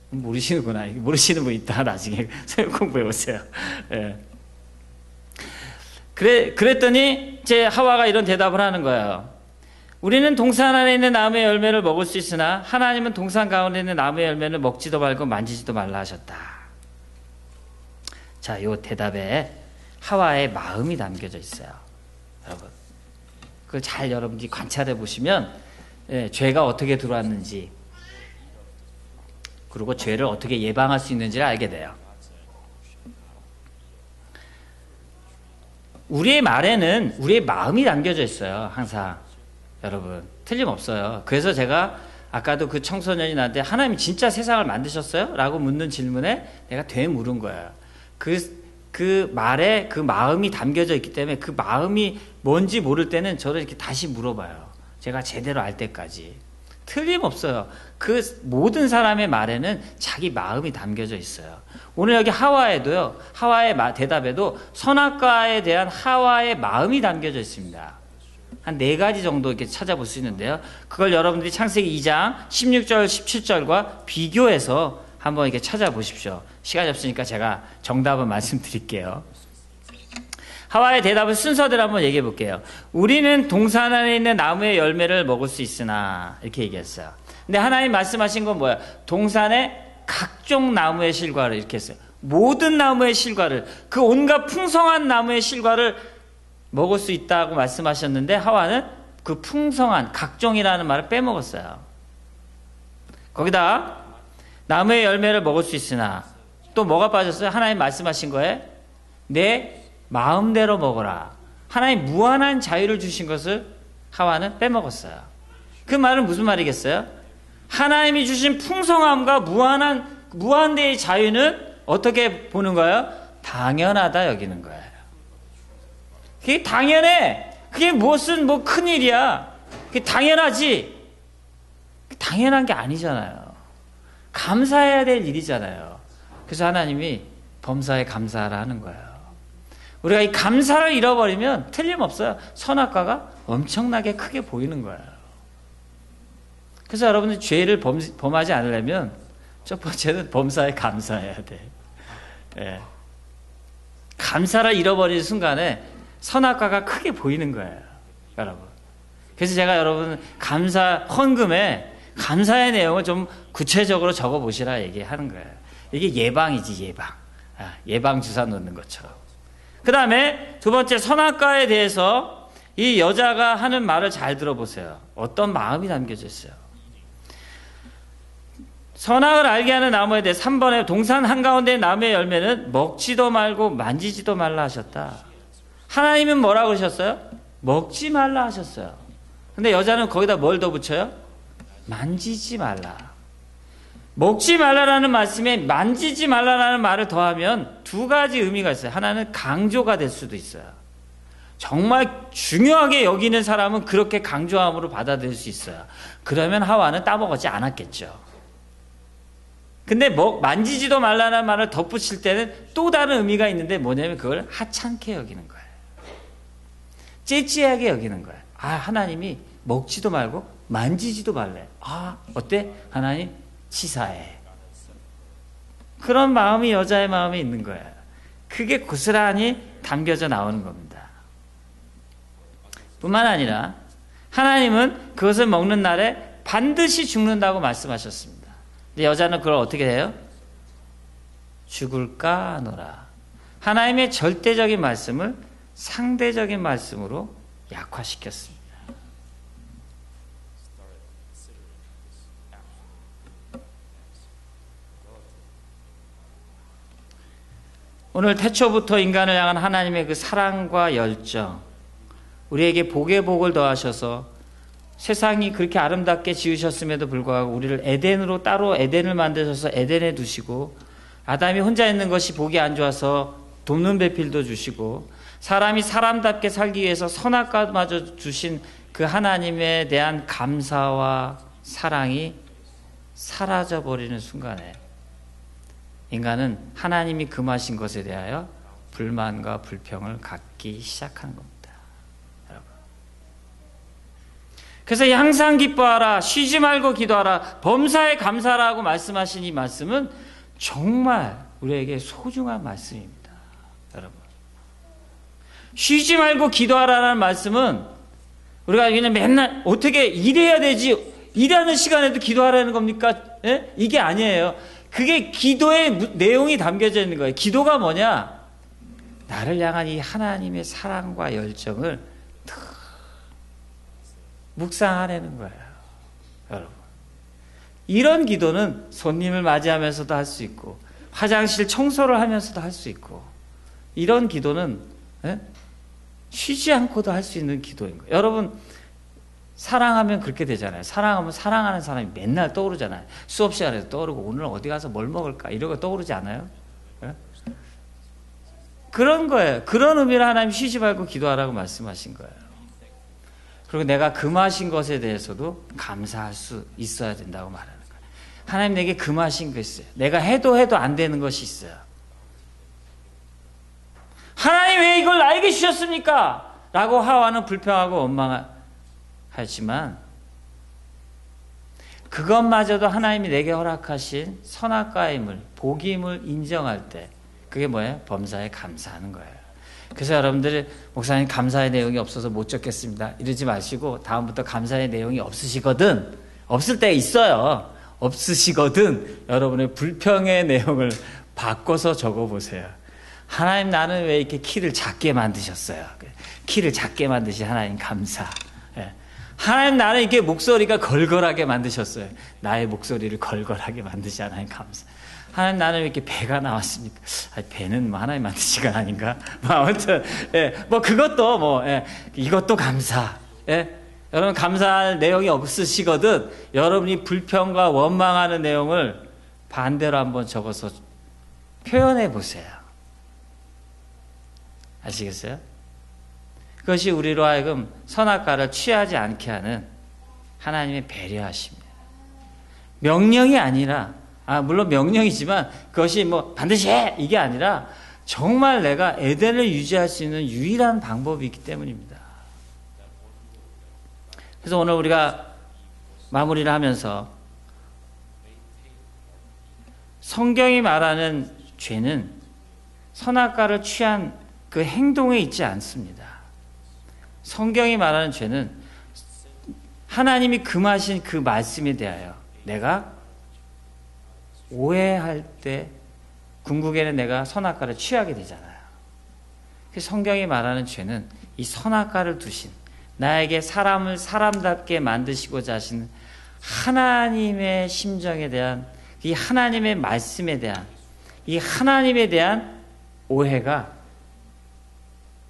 모르시는구나. 모르시는 분 있다. 나중에 서역 공부해 보세요. 예. 그랬더니 이제 하와가 이런 대답을 하는 거예요. 우리는 동산 안에 있는 나무의 열매를 먹을 수 있으나 하나님은 동산 가운데 있는 나무의 열매는 먹지도 말고 만지지도 말라 하셨다. 자, 요 대답에 하와의 마음이 담겨져 있어요. 여러분 그걸 잘 여러분들이 관찰해 보시면 죄가 어떻게 들어왔는지 그리고 죄를 어떻게 예방할 수 있는지를 알게 돼요. 우리의 말에는 우리의 마음이 담겨져 있어요. 항상 여러분 틀림없어요. 그래서 제가 아까도 그 청소년이 나한테 하나님이 진짜 세상을 만드셨어요? 라고 묻는 질문에 내가 되물은 거예요. 그 말에 그 마음이 담겨져 있기 때문에 그 마음이 뭔지 모를 때는 저를 이렇게 다시 물어봐요. 제가 제대로 알 때까지. 틀림없어요. 그 모든 사람의 말에는 자기 마음이 담겨져 있어요. 오늘 여기 하와에도요. 하와의 대답에도 선악과에 대한 하와의 마음이 담겨져 있습니다. 한 4가지 정도 이렇게 찾아볼 수 있는데요. 그걸 여러분들이 창세기 2장 16절 17절과 비교해서 한번 이렇게 찾아보십시오. 시간이 없으니까 제가 정답은 말씀드릴게요. 하와의 대답은 순서대로 한번 얘기해 볼게요. 우리는 동산 안에 있는 나무의 열매를 먹을 수 있으나 이렇게 얘기했어요. 근데 하나님 말씀하신 건 뭐야? 동산의 각종 나무의 실과를 이렇게 했어요. 모든 나무의 실과를 그 온갖 풍성한 나무의 실과를 먹을 수 있다고 말씀하셨는데 하와는 그 풍성한 각종이라는 말을 빼먹었어요. 거기다 나무의 열매를 먹을 수 있으나 또 뭐가 빠졌어요? 하나님 말씀하신 거에 내 마음대로 먹어라. 하나님 무한한 자유를 주신 것을 하와는 빼먹었어요. 그 말은 무슨 말이겠어요? 하나님이 주신 풍성함과 무한대의 자유는 어떻게 보는 거예요? 당연하다 여기는 거예요. 그게 당연해. 그게 무엇은 뭐 큰일이야. 그게 당연하지. 당연한 게 아니잖아요. 감사해야 될 일이잖아요. 그래서 하나님이 범사에 감사하라 하는 거예요. 우리가 이 감사를 잃어버리면 틀림없어요. 선악과가 엄청나게 크게 보이는 거예요. 그래서 여러분들 죄를 범하지 않으려면 첫 번째는 범사에 감사해야 돼. 예. 감사를 잃어버리는 순간에 선악과가 크게 보이는 거예요, 여러분. 그래서 제가 여러분 감사 헌금에 감사의 내용을 좀 구체적으로 적어 보시라 얘기하는 거예요. 이게 예방이지, 예방. 예방 주사 놓는 것처럼. 그 다음에 두 번째, 선악과에 대해서 이 여자가 하는 말을 잘 들어보세요. 어떤 마음이 담겨져 있어요. 선악을 알게 하는 나무에 대해 3번에 동산 한가운데 나무의 열매는 먹지도 말고 만지지도 말라 하셨다. 하나님은 뭐라고 하셨어요? 먹지 말라 하셨어요. 근데 여자는 거기다 뭘 더 붙여요? 만지지 말라. 먹지 말라라는 말씀에 만지지 말라라는 말을 더하면 두 가지 의미가 있어요. 하나는 강조가 될 수도 있어요. 정말 중요하게 여기는 사람은 그렇게 강조함으로 받아들일 수 있어요. 그러면 하와는 따먹었지 않았겠죠. 근데 만지지도 말라는 말을 덧붙일 때는 또 다른 의미가 있는데 뭐냐면 그걸 하찮게 여기는 거예요. 찌찌하게 여기는 거예요. 하나님이 먹지도 말고 만지지도 말래. 어때? 하나님 치사해. 그런 마음이 여자의 마음에 있는 거예요. 그게 고스란히 담겨져 나오는 겁니다. 뿐만 아니라 하나님은 그것을 먹는 날에 반드시 죽는다고 말씀하셨습니다. 근데 여자는 그걸 어떻게 해요? 죽을까 하노라. 하나님의 절대적인 말씀을 상대적인 말씀으로 약화시켰습니다. 오늘 태초부터 인간을 향한 하나님의 그 사랑과 열정, 우리에게 복에 복을 더하셔서 세상이 그렇게 아름답게 지으셨음에도 불구하고 우리를 에덴으로 따로 에덴을 만드셔서 에덴에 두시고, 아담이 혼자 있는 것이 보기 안 좋아서 돕는 배필도 주시고, 사람이 사람답게 살기 위해서 선악과마저 주신 그 하나님에 대한 감사와 사랑이 사라져버리는 순간에 인간은 하나님이 금하신 것에 대하여 불만과 불평을 갖기 시작한 겁니다. 여러분. 그래서 항상 기뻐하라, 쉬지 말고 기도하라, 범사에 감사하라고 말씀하신 이 말씀은 정말 우리에게 소중한 말씀입니다. 여러분. 쉬지 말고 기도하라는 말씀은 우리가 그냥 맨날 어떻게 일해야 되지, 일하는 시간에도 기도하라는 겁니까? 예? 이게 아니에요. 그게 기도의 내용이 담겨져 있는 거예요. 기도가 뭐냐? 나를 향한 이 하나님의 사랑과 열정을 묵상하려는 거예요. 여러분. 이런 기도는 손님을 맞이하면서도 할 수 있고, 화장실 청소를 하면서도 할 수 있고, 이런 기도는 쉬지 않고도 할 수 있는 기도인 거예요. 여러분, 사랑하면 그렇게 되잖아요. 사랑하면 사랑하는 사람이 맨날 떠오르잖아요. 수업 시간에도 떠오르고, 오늘 어디 가서 뭘 먹을까 이러고 떠오르지 않아요? 네? 그런 거예요. 그런 의미로 하나님 쉬지 말고 기도하라고 말씀하신 거예요. 그리고 내가 금하신 것에 대해서도 감사할 수 있어야 된다고 말하는 거예요. 하나님 내게 금하신 거 있어요. 내가 해도 안 되는 것이 있어요. 하나님 왜 이걸 나에게 주셨습니까? 라고 하와는 불평하고 원망하지만 그것마저도 하나님이 내게 허락하신 선악과임을, 복임을 인정할 때 그게 뭐예요? 범사에 감사하는 거예요. 그래서 여러분들이 목사님 감사의 내용이 없어서 못 적겠습니다 이러지 마시고, 다음부터 감사의 내용이 없으시거든, 없을 때 있어요, 없으시거든 여러분의 불평의 내용을 바꿔서 적어보세요. 하나님 나는 왜 이렇게 키를 작게 만드셨어요? 키를 작게 만드신 하나님 감사. 하나님 나는 이렇게 목소리가 걸걸하게 만드셨어요. 나의 목소리를 걸걸하게 만드신 하나님 감사. 하나님 나는 왜 이렇게 배가 나왔습니까? 배는 뭐 하나님 만드신 건 아닌가? 아무튼 그것도 이것도 감사. 여러분 감사할 내용이 없으시거든 여러분이 불평과 원망하는 내용을 반대로 한번 적어서 표현해 보세요. 아시겠어요? 그것이 우리로 하여금 선악과를 취하지 않게 하는 하나님의 배려하십니다. 명령이 아니라, 물론 명령이지만 그것이 뭐 반드시 해! 이게 아니라 정말 내가 에덴을 유지할 수 있는 유일한 방법이 있기 때문입니다. 그래서 오늘 우리가 마무리를 하면서 성경이 말하는 죄는 선악과를 취한 그 행동에 있지 않습니다. 성경이 말하는 죄는 하나님이 금하신 그 말씀에 대하여 내가 오해할 때 궁극에는 내가 선악과를 취하게 되잖아요. 성경이 말하는 죄는 이 선악과를 두신 나에게 사람을 사람답게 만드시고자 하시는 하나님의 심정에 대한 이 하나님의 말씀에 대한 이 하나님에 대한 오해가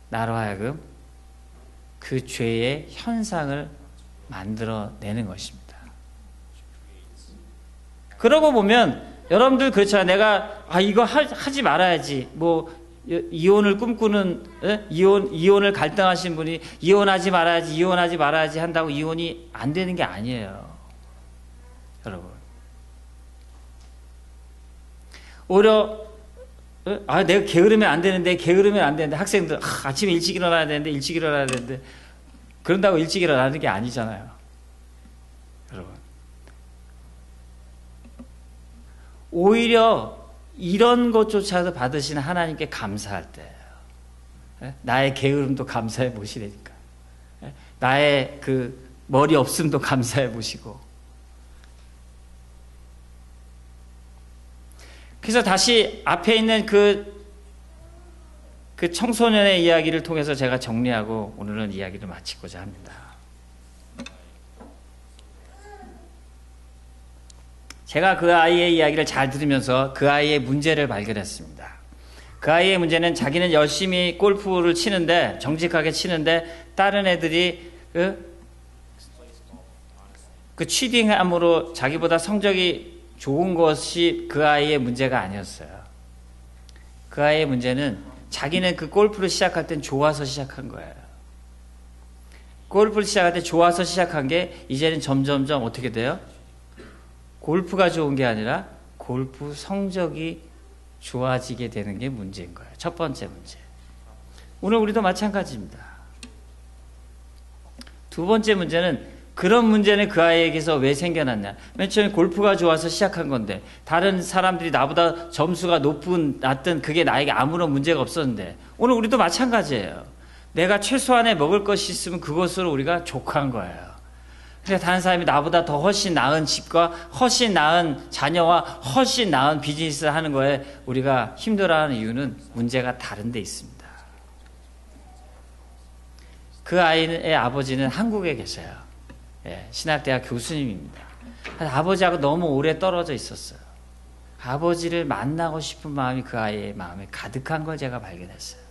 나로 하여금 그 죄의 현상을 만들어내는 것입니다. 그러고 보면 여러분들 그렇잖아요. 내가 이거 하지 말아야지. 뭐 이혼을 꿈꾸는 이혼을 갈등하신 분이 이혼하지 말아야지 한다고 이혼이 안 되는 게 아니에요. 여러분. 오히려 내가 게으르면 안 되는데 학생들 아침에 일찍 일어나야 되는데 그런다고 일찍 일어나는 게 아니잖아요. 여러분. 오히려 이런 것조차도 받으시는 하나님께 감사할 때예요. 나의 게으름도 감사해 보시라니까. 나의 그 머리 없음도 감사해 보시고. 그래서 다시 앞에 있는 그 청소년의 이야기를 통해서 제가 정리하고 오늘은 이야기를 마치고자 합니다. 제가 그 아이의 이야기를 잘 들으면서 그 아이의 문제를 발견했습니다. 그 아이의 문제는 자기는 열심히 골프를 치는데 정직하게 치는데 다른 애들이 그 치딩함으로 자기보다 성적이 좋은 것이 그 아이의 문제가 아니었어요. 그 아이의 문제는 자기는 그 골프를 시작할 땐 좋아서 시작한 거예요. 골프를 시작할 때 좋아서 시작한 게 이제는 점점점 어떻게 돼요? 골프가 좋은 게 아니라 골프 성적이 좋아지게 되는 게 문제인 거예요. 첫 번째 문제. 오늘 우리도 마찬가지입니다. 두 번째 문제는 그런 문제는 그 아이에게서 왜 생겨났냐. 맨 처음에 골프가 좋아서 시작한 건데 다른 사람들이 나보다 점수가 낮든 그게 나에게 아무런 문제가 없었는데 오늘 우리도 마찬가지예요. 내가 최소한의 먹을 것이 있으면 그것으로 우리가 족한 거예요. 그래서 다른 사람이 나보다 더 훨씬 나은 집과 훨씬 나은 자녀와 훨씬 나은 비즈니스를 하는 거에 우리가 힘들어하는 이유는 문제가 다른 데 있습니다. 그 아이의 아버지는 한국에 계셔요. 신학대학 교수님입니다. 아버지하고 너무 오래 떨어져 있었어요. 아버지를 만나고 싶은 마음이 그 아이의 마음에 가득한 걸 제가 발견했어요.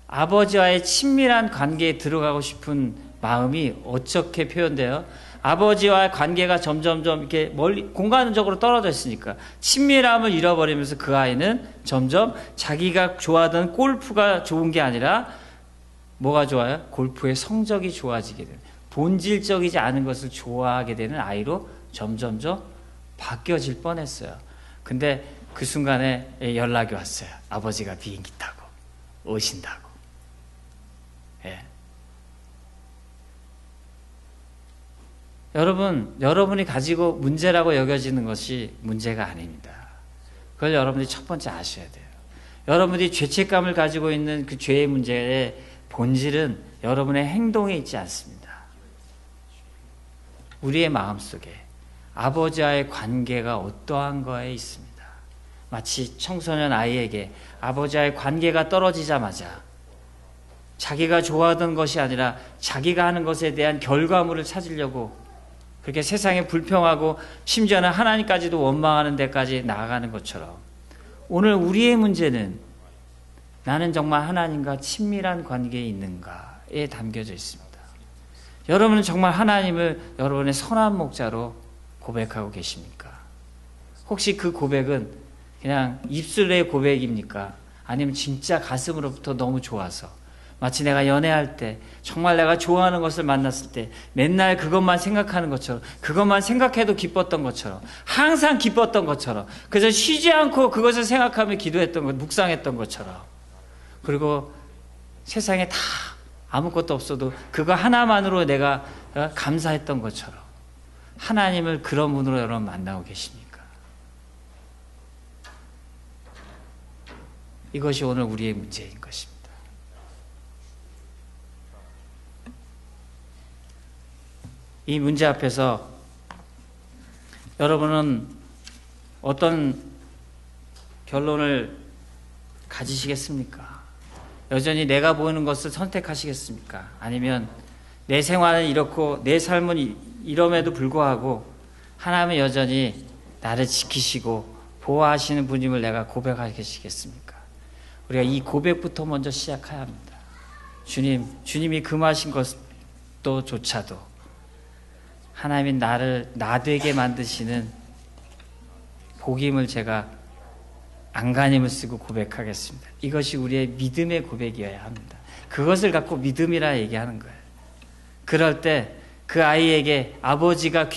아버지와의 친밀한 관계에 들어가고 싶은 마음이 어떻게 표현돼요? 아버지와의 관계가 점점점 이렇게 멀리 공간적으로 떨어져 있으니까 친밀함을 잃어버리면서 그 아이는 점점 자기가 좋아하던 골프가 좋은 게 아니라 뭐가 좋아요? 골프의 성적이 좋아지게 되는, 본질적이지 않은 것을 좋아하게 되는 아이로 점점점 바뀌어질 뻔했어요. 근데 그 순간에 연락이 왔어요. 아버지가 비행기 타고 오신다고. 여러분이 가지고 문제라고 여겨지는 것이 문제가 아닙니다. 그걸 여러분이 첫 번째 아셔야 돼요. 여러분이 죄책감을 가지고 있는 그 죄의 문제의 본질은 여러분의 행동에 있지 않습니다. 우리의 마음속에 아버지와의 관계가 어떠한 거에 있습니다. 마치 청소년 아이에게 아버지와의 관계가 떨어지자마자 자기가 좋아하던 것이 아니라 자기가 하는 것에 대한 결과물을 찾으려고 그렇게 세상에 불평하고 심지어는 하나님까지도 원망하는 데까지 나아가는 것처럼 오늘 우리의 문제는 나는 정말 하나님과 친밀한 관계에 있는가에 담겨져 있습니다. 여러분은 정말 하나님을 여러분의 선한 목자로 고백하고 계십니까? 혹시 그 고백은 그냥 입술의 고백입니까? 아니면 진짜 가슴으로부터 너무 좋아서 마치 내가 연애할 때 정말 내가 좋아하는 것을 만났을 때 맨날 그것만 생각하는 것처럼, 그것만 생각해도 기뻤던 것처럼, 항상 기뻤던 것처럼, 그래서 쉬지 않고 그것을 생각하며 기도했던 것, 묵상했던 것처럼, 그리고 세상에 다 아무것도 없어도 그거 하나만으로 내가 감사했던 것처럼 하나님을 그런 분으로 여러분 만나고 계십니까? 이것이 오늘 우리의 문제인 것입니다. 이 문제 앞에서 여러분은 어떤 결론을 가지시겠습니까? 여전히 내가 보이는 것을 선택하시겠습니까? 아니면 내 생활은 이렇고 내 삶은 이럼에도 불구하고 하나님은 여전히 나를 지키시고 보호하시는 분임을 내가 고백하시겠습니까? 우리가 이 고백부터 먼저 시작해야 합니다. 주님이 금하신 것도 조차도 하나님이 나를 나되게 만드시는 복임을 제가 안간힘을 쓰고 고백하겠습니다. 이것이 우리의 믿음의 고백이어야 합니다. 그것을 갖고 믿음이라 얘기하는 거예요. 그럴 때 그 아이에게 아버지가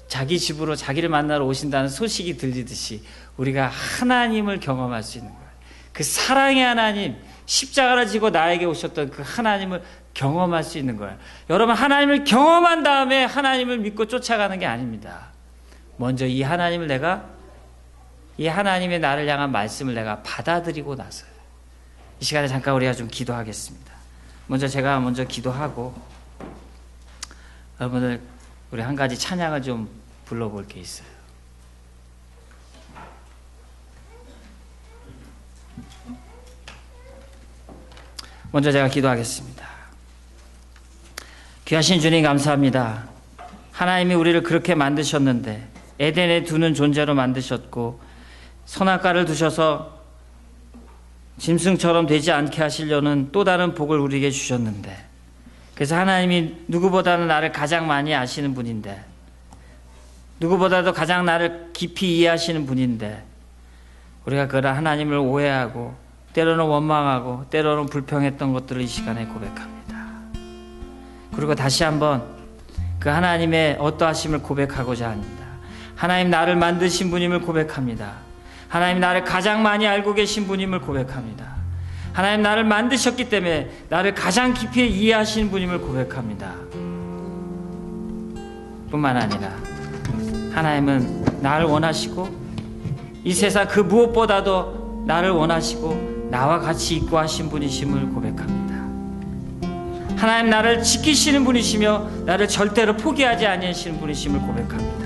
자기 집으로 자기를 만나러 오신다는 소식이 들리듯이 우리가 하나님을 경험할 수 있는 거예요. 그 사랑의 하나님, 십자가를 지고 나에게 오셨던 그 하나님을 경험할 수 있는 거예요. 여러분, 하나님을 경험한 다음에 하나님을 믿고 쫓아가는 게 아닙니다. 먼저 이 하나님의 나를 향한 말씀을 내가 받아들이고 나서요. 이 시간에 잠깐 우리가 좀 기도하겠습니다. 제가 먼저 기도하고 여러분들 우리 한 가지 찬양을 좀 불러볼 게 있어요. 먼저 제가 기도하겠습니다. 귀하신 주님 감사합니다. 하나님이 우리를 그렇게 만드셨는데 에덴에 두는 존재로 만드셨고 선악과를 두셔서 짐승처럼 되지 않게 하시려는 또 다른 복을 우리에게 주셨는데, 그래서 하나님이 누구보다는 나를 가장 많이 아시는 분인데, 누구보다도 가장 나를 깊이 이해하시는 분인데 우리가 그런 하나님을 오해하고 때로는 원망하고 때로는 불평했던 것들을 이 시간에 고백합니다. 그리고 다시 한번 그 하나님의 어떠하심을 고백하고자 합니다. 하나님 나를 만드신 분임을 고백합니다. 하나님 나를 가장 많이 알고 계신 분임을 고백합니다. 하나님 나를 만드셨기 때문에 나를 가장 깊이 이해하시는 분임을 고백합니다. 뿐만 아니라 하나님은 나를 원하시고 이 세상 그 무엇보다도 나를 원하시고 나와 같이 있고 하신 분이심을 고백합니다. 하나님 나를 지키시는 분이시며 나를 절대로 포기하지 아니하시는 분이심을 고백합니다.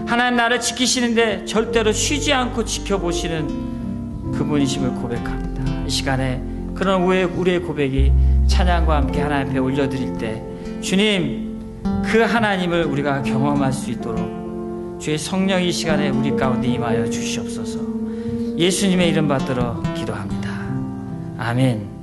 하나님 나를 지키시는데 절대로 쉬지 않고 지켜보시는 그분이심을 고백합니다. 이 시간에 그런 우리의 고백이 찬양과 함께 하나님 앞에 올려드릴 때 주님, 그 하나님을 우리가 경험할 수 있도록 주의 성령이 이 시간에 우리 가운데 임하여 주시옵소서. 예수님의 이름 받들어 기도합니다. 아멘.